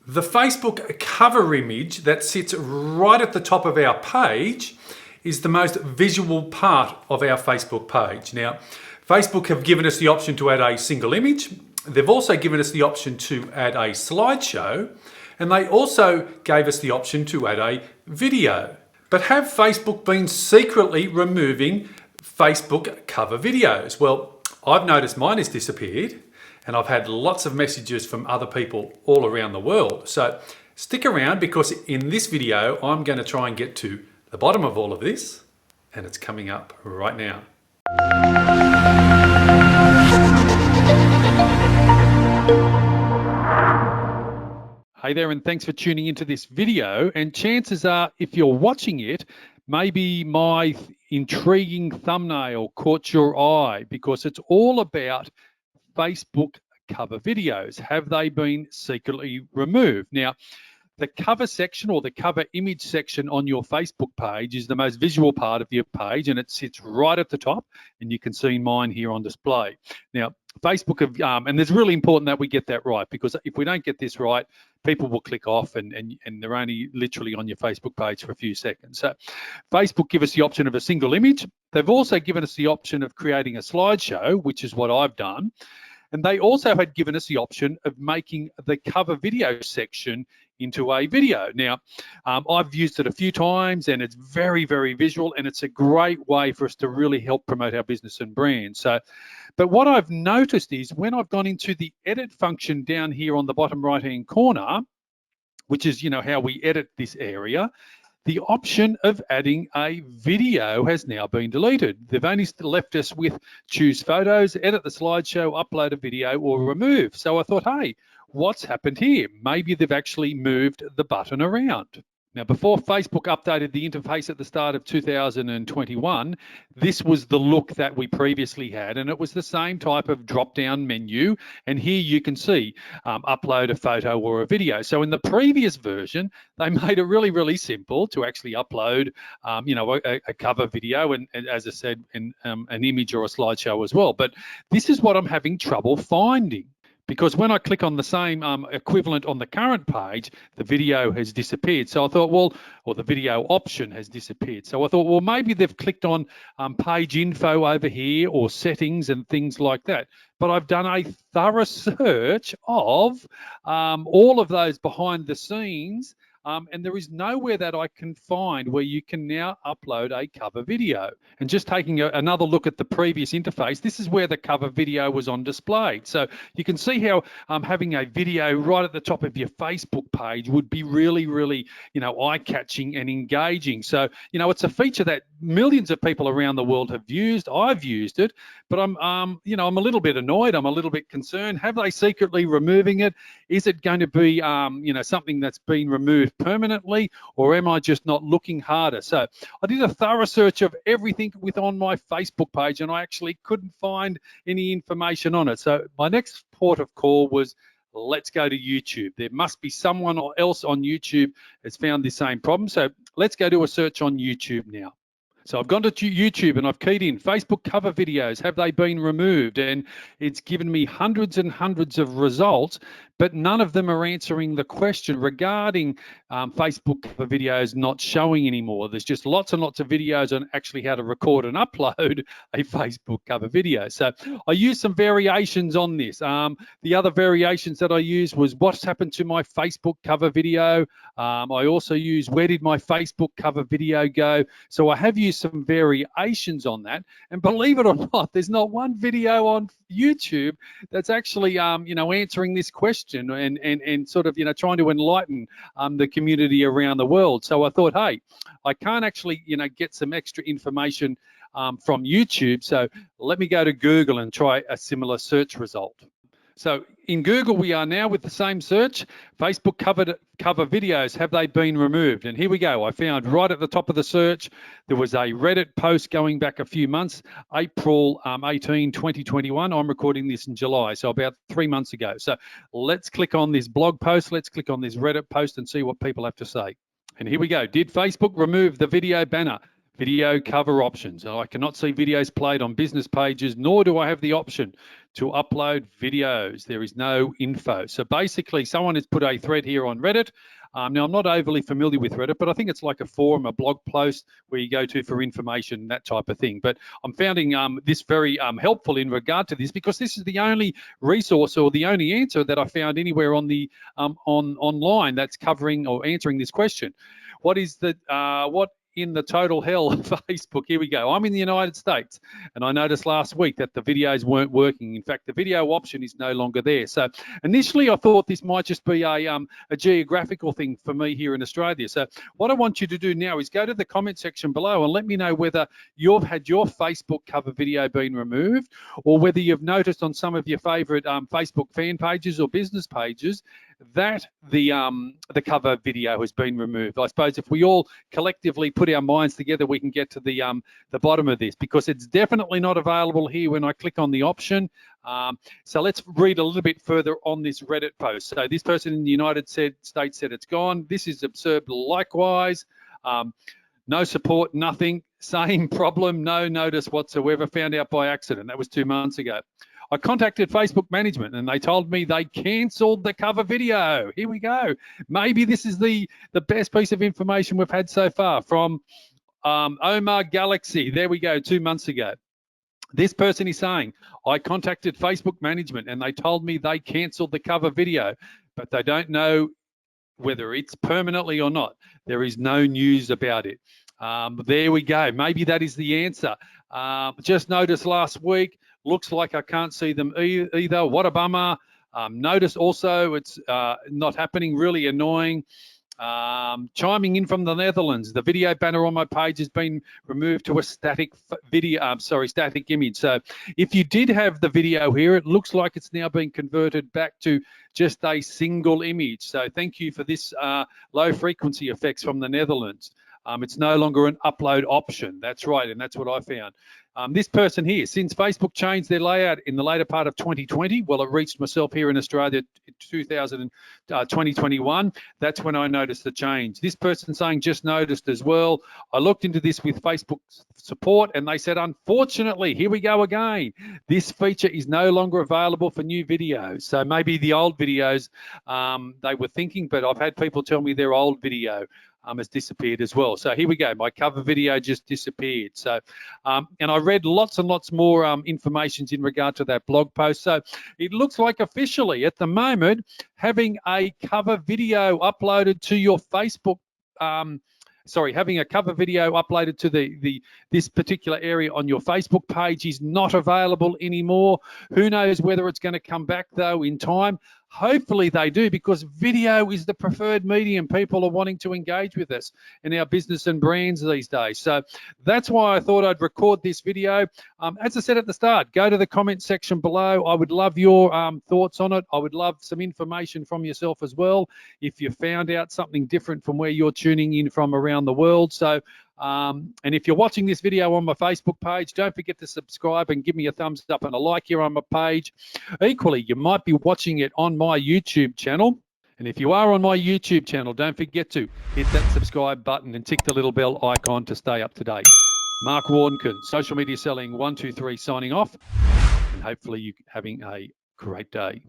The Facebook cover image that sits right at the top of our page is the most visual part of our Facebook page. Now, Facebook have given us the option to add a single image. They've also given us the option to add a slideshow, and they also gave us the option to add a video. But have Facebook been secretly removing Facebook cover videos? Well, I've noticed mine has disappeared, and I've had lots of messages from other people all around the world. So stick around, because in this video, I'm going to try and get to the bottom of all of this, and it's coming up right now. Hey there, and thanks for tuning into this video. And chances are, if you're watching it, maybe my intriguing thumbnail caught your eye, because it's all about Facebook cover videos. Have they been secretly removed? Now, the cover section or the cover image section on your Facebook page is the most visual part of your page, and it sits right at the top, and you can see mine here on display. Now, Facebook have, and it's really important that we get that right, because if we don't get this right, people will click off and they're only literally on your Facebook page for a few seconds. So Facebook give us the option of a single image. They've also given us the option of creating a slideshow, which is what I've done. And they also had given us the option of making the cover video section into a video. Now, I've used it a few times, and it's very, very visual, and it's a great way for us to really help promote our business and brand. So, but what I've noticed is when I've gone into the edit function down here on the bottom right-hand corner, which is, how we edit this area, the option of adding a video has now been deleted. They've only left us with choose photos, edit the slideshow, upload a video, or remove. So I thought, hey, what's happened here? Maybe they've actually moved the button around. Now, before Facebook updated the interface at the start of 2021, this was the look that we previously had, and it was the same type of drop-down menu. And here you can see upload a photo or a video. So in the previous version, they made it really, really simple to actually upload, a cover video, and as I said, an image or a slideshow as well. But this is what I'm having trouble finding, because when I click on the same equivalent on the current page, the video has disappeared. So I thought, well, or the video option has disappeared. So I thought, well, maybe they've clicked on page info over here, or settings and things like that. But I've done a thorough search of all of those behind the scenes, and there is nowhere that I can find where you can now upload a cover video. And just taking another look at the previous interface, this is where the cover video was on display. So you can see how having a video right at the top of your Facebook page would be really, really, eye-catching and engaging. So, it's a feature that millions of people around the world have used. I've used it, but I'm a little bit annoyed. I'm a little bit concerned. Have they secretly removing it? Is it going to be, something that's been removed permanently, or am I just not looking harder? So I did a thorough search of everything on my Facebook page, and I actually couldn't find any information on it. So my next port of call was, let's go to YouTube. There must be someone else on YouTube that's found the same problem. So let's go do a search on YouTube now. So I've gone to YouTube and I've keyed in Facebook cover videos. Have they been removed? And it's given me hundreds and hundreds of results, but none of them are answering the question regarding Facebook cover videos not showing anymore. There's just lots and lots of videos on actually how to record and upload a Facebook cover video. So I used some variations on this. The other variations that I used was what's happened to my Facebook cover video. I also used where did my Facebook cover video go? So I have used some variations on that, and believe it or not, there's not one video on YouTube that's actually answering this question and sort of trying to enlighten the community around the world. So I thought, hey, I can't actually get some extra information from YouTube, so let me go to Google and try a similar search result. So in Google, we are now with the same search, Facebook cover videos, have they been removed? And here we go. I found right at the top of the search, there was a Reddit post going back a few months, April 18, 2021. I'm recording this in July, so about 3 months ago. So let's click on this blog post. Let's click on this Reddit post and see what people have to say. And here we go. Did Facebook remove the video banner? Video cover options. I cannot see videos played on business pages, nor do I have the option to upload videos. There is no info. So basically, someone has put a thread here on Reddit. Now, I'm not overly familiar with Reddit, but I think it's like a forum, a blog post where you go to for information, that type of thing. But I'm finding this very helpful in regard to this, because this is the only resource or the only answer that I found anywhere on the online that's covering or answering this question. What is the what in the total hell of Facebook? Here we go. I'm in the United States, and I noticed last week that the videos weren't working. In fact, the video option is no longer there. So initially I thought this might just be a geographical thing for me here in Australia. So what I want you to do now is go to the comment section below and let me know whether you've had your Facebook cover video been removed, or whether you've noticed on some of your favorite Facebook fan pages or business pages that the cover video has been removed. I suppose if we all collectively put our minds together, we can get to the bottom of this, because it's definitely not available here when I click on the option. So let's read a little bit further on this Reddit post. So this person in the United States said it's gone. This is absurd. Likewise, no support, nothing. Same problem, no notice whatsoever. Found out by accident. That was 2 months ago. I contacted Facebook management and they told me they cancelled the cover video. Here we go. Maybe this is the best piece of information we've had so far from Omar Galaxy. There we go, 2 months ago. This person is saying, I contacted Facebook management and they told me they cancelled the cover video, but they don't know whether it's permanently or not. There is no news about it. There we go. Maybe that is the answer. Just noticed last week. Looks like I can't see them either. What a bummer. Notice also it's not happening. Really annoying. Chiming in from the Netherlands. The video banner on my page has been removed to a static static image. So if you did have the video here, it looks like it's now been converted back to just a single image. So thank you for this low frequency effects from the Netherlands. It's no longer an upload option. That's right, and that's what I found. This person here, since Facebook changed their layout in the later part of 2020, well, it reached myself here in Australia in 2021. That's when I noticed the change. This person saying just noticed as well. I looked into this with Facebook support and they said, unfortunately, here we go again. This feature is no longer available for new videos. So maybe the old videos they were thinking, but I've had people tell me their old video has disappeared as well. So here we go. My cover video just disappeared. So, and I read lots and lots more information in regard to that blog post. So it looks like officially at the moment, having a cover video uploaded to your Facebook, having a cover video uploaded to this particular area on your Facebook page is not available anymore. Who knows whether it's going to come back though in time. Hopefully they do, because video is the preferred medium. People are wanting to engage with us in our business and brands these days. So that's why I thought I'd record this video. As I said at the start, go to the comment section below. I would love your thoughts on it. I would love some information from yourself as well if you found out something different from where you're tuning in from around the world. So and if you're watching this video on my Facebook page, don't forget to subscribe and give me a thumbs up and a like here on my page. Equally, you might be watching it on my YouTube channel. And if you are on my YouTube channel, don't forget to hit that subscribe button and tick the little bell icon to stay up to date. Mark Warnken, Social Media Selling 123 signing off, and hopefully you're having a great day.